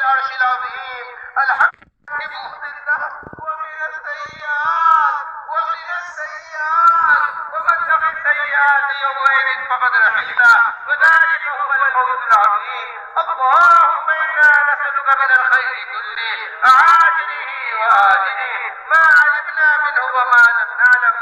العرش العظيم الحمد لله ومن السيئات ومن تق السيئات يومئذ فقد رحمته وذلك هو الفوز العظيم. اللهم إنا نسألك من الخير كله عاجله وآجله ما علمنا منه وما لم نعلم،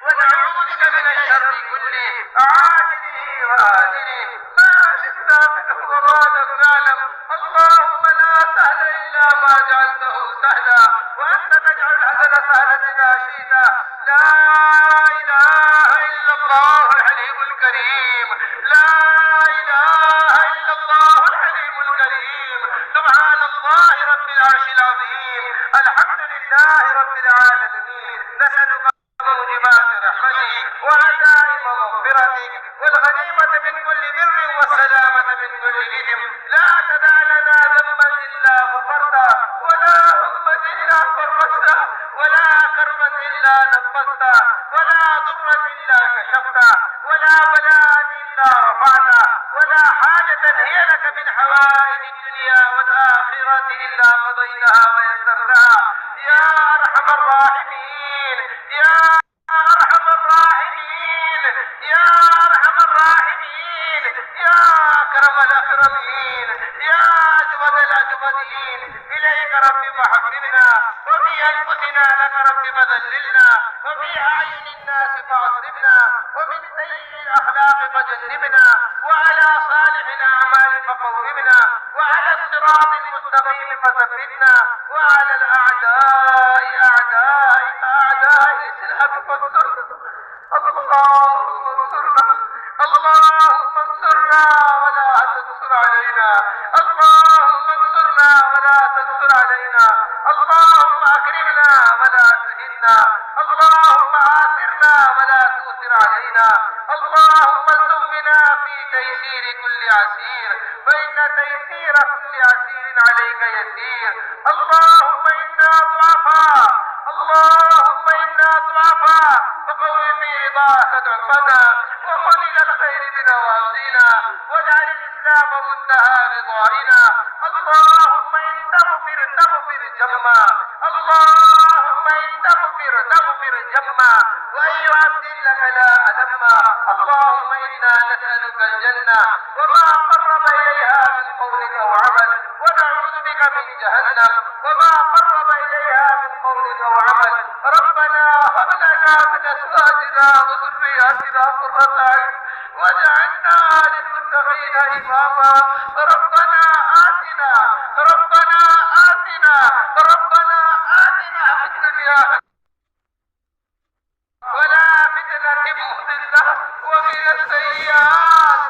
ونعوذ بك من الشر كله عاجله وآجله ما علمنا منه وما لم نعلم. اللهم لا سهل إلا ما جعلته سهلا وأنت تجعل الحزن سهلا إذا شئت. لا إله إلا الله الحليم الكريم، لا إله إلا الله الحليم الكريم. سبحان الله رب العرش العظيم، الحمد لله رب العالمين. نسألك موجبات رحمتك وعزائم مغفرتك والغنيمة من كل بر والسلامة من كل إثم. لا تدع لنا ذنبا إلا غفرته ولا هما إلا فرجته ولا كربا إلا نفسته ولا ضرا إلا كشفته ولا بلاء إلا رفعته ولا حاجة هي لك من حوائج الدنيا والآخرة إلا قضيتها ويسرتها يا أرحم الراحمين، يا أرحم الراحمين، يا أرحم الراحمين، يا أكرم الأكرمين، يا أجود الأجودين. إليك رب فحببنا وفي أنفسنا لك رب فذللنا وفي أعين الناس فأصرفنا ومن سيء الأخلاق فجنبنا وعلى صالح الأعمال فقومنا وعلى الصراط المستقيم فثبتنا وعلى الأعداء أعداء الإسلام فانصرنا. اللهم انصرنا، اللهم انصرنا ولا تنصر علينا، اللهم انصرنا ولا تنصر علينا، اللهم أكرمنا ولا تهنا، اللهم آثرنا ولا تؤثر علينا، اللهم ارزقنا في تيسير كل عسير فإن تيسير كل عسير عليك يسير. اللهم إنا ضعفاء، اللهم إنا ضعفاء فقوي في رضاك ضعفنا وخذ إلى الخير بنواصينا واجعل الإسلام منتهى رضائنا. اللهم إن تغفر جما، اللهم إن تغفر جما وإن يعدل لك لا ألما. اللهم إنا نسألك الجنة وما قرب إليها من قول أو عمل ونعوذ بك من جهنم وما قرب إليها من قول أو عمل. ربنا هب لنا من أزواجنا وذرياتنا قرة أعين واجعلنا للمتقين إماما. ربنا آتنا في الدنيا ولا فتنة مضلة ومن السيئات